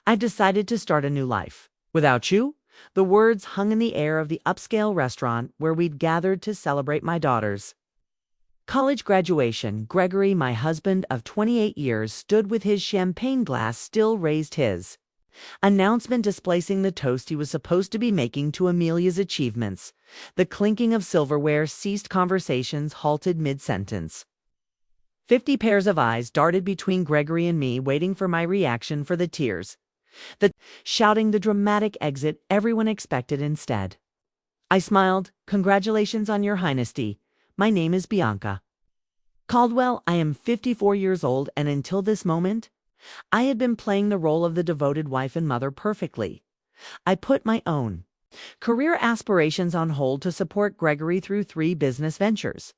I've decided to start a new life. Without you? The words hung in the air of the upscale restaurant where we'd gathered to celebrate my daughter's college graduation. Gregory, my husband of 28 years, stood with his champagne glass still raised, his announcement displacing the toast he was supposed to be making to Amelia's achievements. The clinking of silverware ceased conversations, halted mid-sentence. 50 pairs of eyes darted between Gregory and me, waiting for my reaction, for the tears, the shouting, the dramatic exit everyone expected. Instead, I smiled. Congratulations on your highnessy. My name is Bianca Caldwell. I am 54 years old, and until this moment, I had been playing the role of the devoted wife and mother perfectly. I put my own career aspirations on hold to support Gregory through 3 business ventures,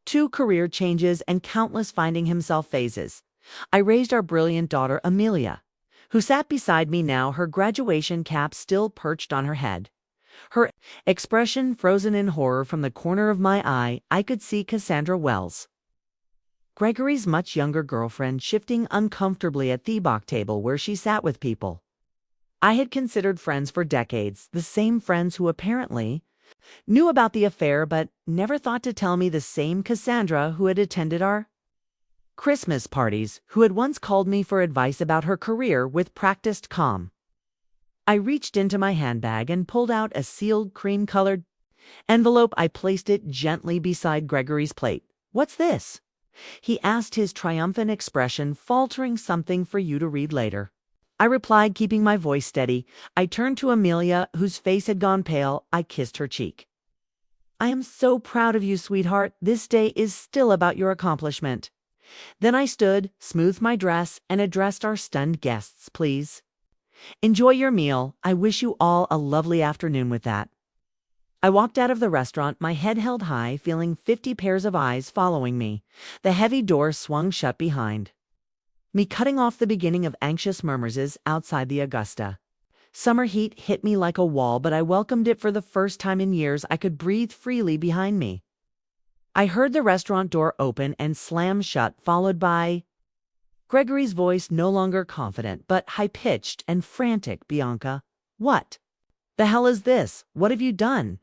2 career changes, and countless finding himself phases. I raised our brilliant daughter, Amelia, who sat beside me now, her graduation cap still perched on her head, her expression frozen in horror. From the corner of my eye, I could see Cassandra Wells, Gregory's much younger girlfriend, shifting uncomfortably at the box table where she sat with people I had considered friends for decades, the same friends who apparently knew about the affair but never thought to tell me, the same Cassandra who had attended our Christmas parties, who had once called me for advice about her career with practiced calm. I reached into my handbag and pulled out a sealed cream-colored envelope. I placed it gently beside Gregory's plate. "What's this?" he asked, his triumphant expression faltering. "Something for you to read later," I replied, keeping my voice steady. I turned to Amelia, whose face had gone pale. I kissed her cheek. "I am so proud of you, sweetheart. This day is still about your accomplishment." Then I stood, smoothed my dress, and addressed our stunned guests. "Please enjoy your meal. I wish you all a lovely afternoon." With that, I walked out of the restaurant, my head held high, feeling 50 pairs of eyes following me. The heavy door swung shut behind me, cutting off the beginning of anxious murmurs outside. The Augusta summer heat hit me like a wall, but I welcomed it. For the first time in years, I could breathe freely behind me. I heard the restaurant door open and slam shut, followed by Gregory's voice, no longer confident, but high-pitched and frantic. "Bianca, what the hell is this? What have you done?"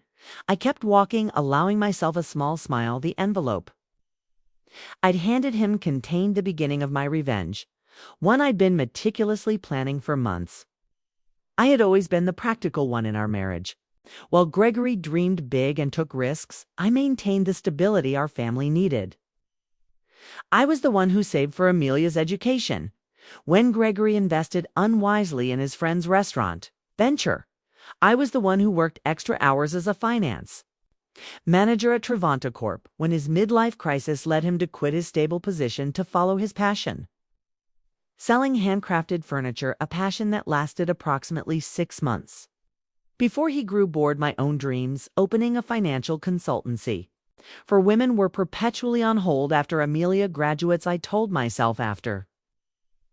I kept walking, allowing myself a small smile. The envelope I'd handed him contained the beginning of my revenge, one I'd been meticulously planning for months. I had always been the practical one in our marriage. While Gregory dreamed big and took risks, I maintained the stability our family needed. I was the one who saved for Amelia's education. When Gregory invested unwisely in his friend's restaurant venture, I was the one who worked extra hours as a finance manager at Trevanta Corp. when his midlife crisis led him to quit his stable position to follow his passion, selling handcrafted furniture, a passion that lasted approximately 6 months before he grew bored. My own dreams, opening a financial consultancy for women, were perpetually on hold. After Amelia graduates, I told myself, after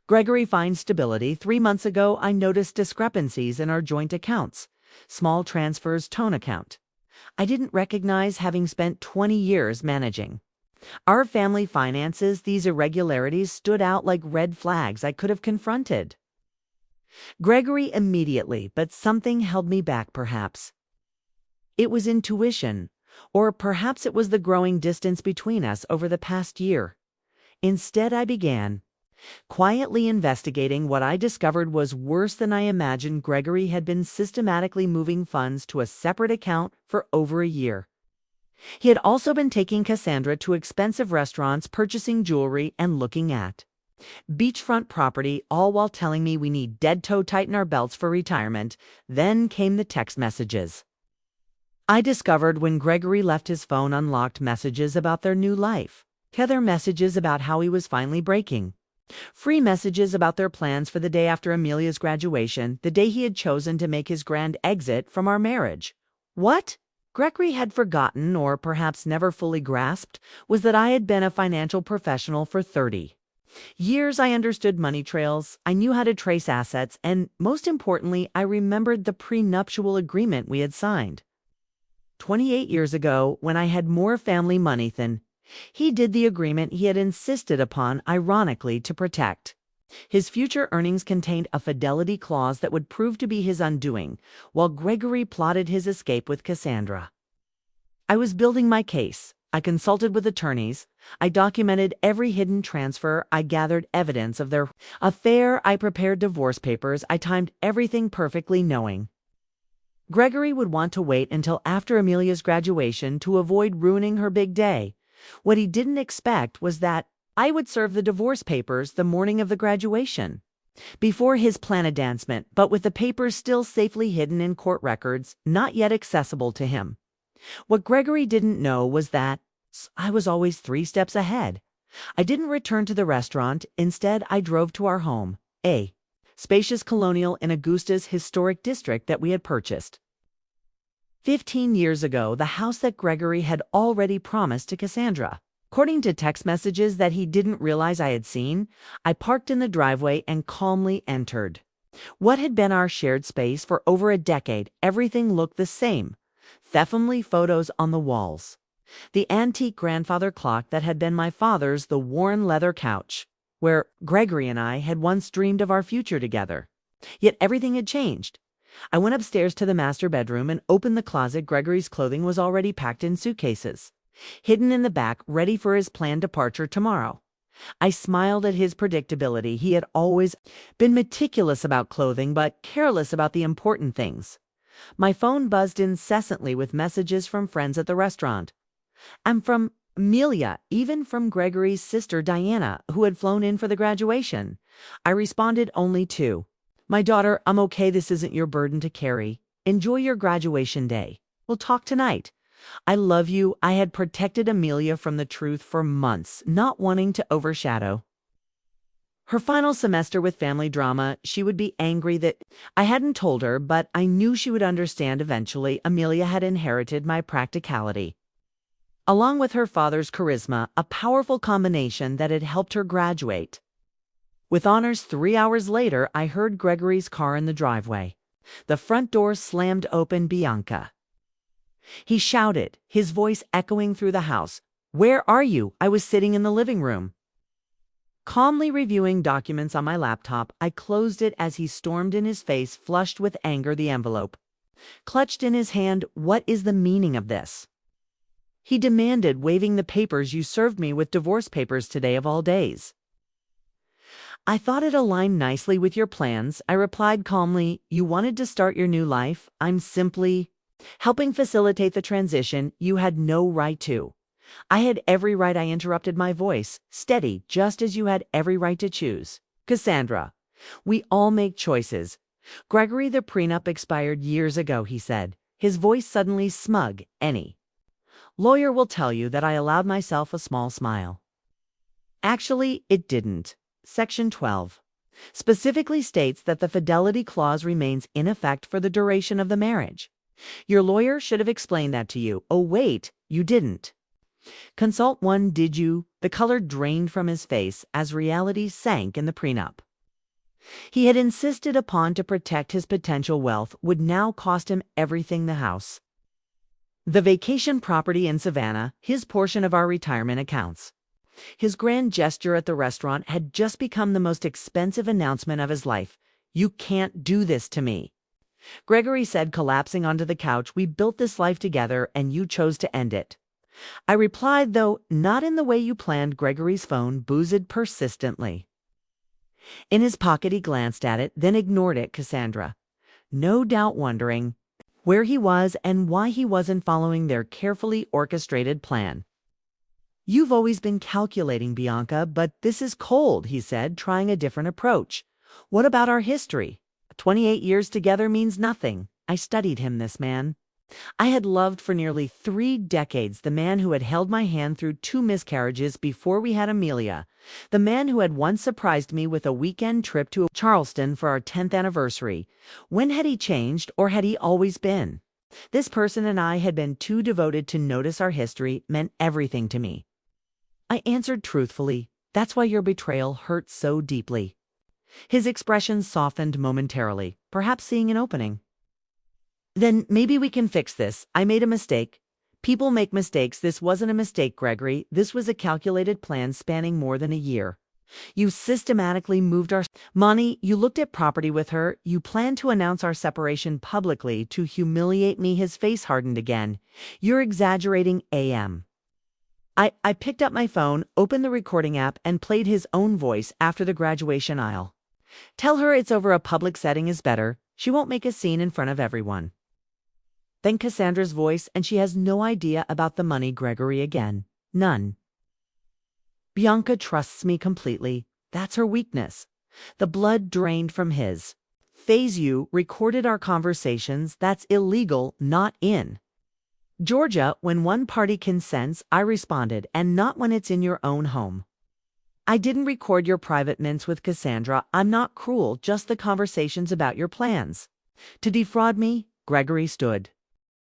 Gregory finds stability. 3 months ago, I noticed discrepancies in our joint accounts, small transfers, tone account I didn't recognize, having spent 20 years managing our family finances. These irregularities stood out like red flags I could have confronted Gregory immediately, but something held me back. Perhaps it was intuition, or perhaps it was the growing distance between us over the past year. Instead, I began quietly investigating. What I discovered was worse than I imagined. Gregory had been systematically moving funds to a separate account for over a year. He had also been taking Cassandra to expensive restaurants, purchasing jewelry, and looking at beachfront property, all while telling me we need dead-toe tighten our belts for retirement. Then came the text messages I discovered when Gregory left his phone unlocked, messages about their new life, other messages about how he was finally breaking free, messages about their plans for the day after Amelia's graduation, the day he had chosen to make his grand exit from our marriage. What Gregory had forgotten, or perhaps never fully grasped, was that I had been a financial professional for 30 years. I understood money trails, I knew how to trace assets, and most importantly, I remembered the prenuptial agreement we had signed 28 years ago, when I had more family money than he did. The agreement he had insisted upon, ironically, to protect His future earnings contained a fidelity clause that would prove to be his undoing, while Gregory plotted his escape with Cassandra. I was building my case. I consulted with attorneys. I documented every hidden transfer. I gathered evidence of their affair. I prepared divorce papers. I timed everything perfectly, knowing Gregory would want to wait until after Amelia's graduation to avoid ruining her big day. What he didn't expect was that I would serve the divorce papers the morning of the graduation, before his planned advancement, but with the papers still safely hidden in court records, not yet accessible to him. What Gregory didn't know was that I was always 3 steps ahead. I didn't return to the restaurant. Instead, I drove to our home, a spacious colonial in Augusta's historic district that we had purchased 15 years ago, the house that Gregory had already promised to Cassandra. According to text messages that he didn't realize I had seen, I parked in the driveway and calmly entered. What had been our shared space for over a decade, everything looked the same. Family photos on the walls. The antique grandfather clock that had been my father's, the worn leather couch, where Gregory and I had once dreamed of our future together. Yet everything had changed. I went upstairs to the master bedroom and opened the closet. Gregory's clothing was already packed in suitcases, hidden in the back, ready for his planned departure tomorrow. I smiled at his predictability. He had always been meticulous about clothing, but careless about the important things. My phone buzzed incessantly with messages from friends at the restaurant, and from Amelia, even from Gregory's sister Diana, who had flown in for the graduation. I responded only to, "My daughter, I'm okay. This isn't your burden to carry. Enjoy your graduation day. We'll talk tonight. I love you." I had protected Amelia from the truth for months, not wanting to overshadow her final semester with family drama. She would be angry that I hadn't told her, but I knew she would understand eventually. Amelia had inherited my practicality, along with her father's charisma, a powerful combination that had helped her graduate with honors. 3 hours later, I heard Gregory's car in the driveway. The front door slammed open. "Bianca," he shouted, his voice echoing through the house. "Where are you?" I was sitting in the living room, calmly reviewing documents on my laptop. I closed it as he stormed in, his face flushed with anger, the envelope clutched in his hand. "What is the meaning of this?" he demanded, waving the papers. "You served me with divorce papers today of all days." "I thought it aligned nicely with your plans," I replied calmly. "You wanted to start your new life. I'm simply helping facilitate the transition. You had no right to." I had every right. I interrupted, my voice steady, "just as you had every right to choose. Cassandra, we all make choices." "Gregory, the prenup expired years ago," he said, his voice suddenly smug. "Any lawyer will tell you that I allowed myself a small smile." Actually, it didn't. Section 12 specifically states that the fidelity clause remains in effect for the duration of the marriage. Your lawyer should have explained that to you. Oh, wait, you didn't. Consult one, did you? The color drained from his face as reality sank in the prenup he had insisted upon to protect his potential wealth would now cost him everything: the house, the vacation property in Savannah, his portion of our retirement accounts. His grand gesture at the restaurant had just become the most expensive announcement of his life. "You can't do this to me," Gregory said, collapsing onto the couch. "We built this life together, and you chose to end it." I replied, though not in the way you planned. Gregory's phone buzzed persistently. In his pocket, he glanced at it, then ignored it. Cassandra, no doubt wondering where he was and why he wasn't following their carefully orchestrated plan. "You've always been calculating, Bianca, but this is cold," he said, trying a different approach. "What about our history? 28 years together means nothing." I studied him, this man I had loved for nearly 3 decades, the man who had held my hand through 2 miscarriages before we had Amelia, the man who had once surprised me with a weekend trip to Charleston for our 10th anniversary. When had he changed, or had he always been? This person and I had been too devoted to notice our history meant everything to me. I answered truthfully, "That's why your betrayal hurt so deeply." His expression softened momentarily, perhaps seeing an opening. "Then maybe we can fix this. I made a mistake. People make mistakes. This wasn't a mistake, Gregory. This was a calculated plan spanning more than a year. You systematically moved our money. You looked at property with her. You planned to announce our separation publicly to humiliate me. His face hardened again. You're exaggerating, AM. I picked up my phone, opened the recording app, and played his own voice after the graduation aisle. Tell her it's over a public setting is better. She won't make a scene in front of everyone. Then Cassandra's voice, and she has no idea about the money, Gregory again. None. Bianca trusts me completely. That's her weakness. The blood drained from his. Phase you recorded our conversations. That's illegal, not in. Georgia, when one party consents, I responded, and not when it's in your own home. I didn't record your private mints with Cassandra. I'm not cruel, just the conversations about your plans. To defraud me, Gregory stood.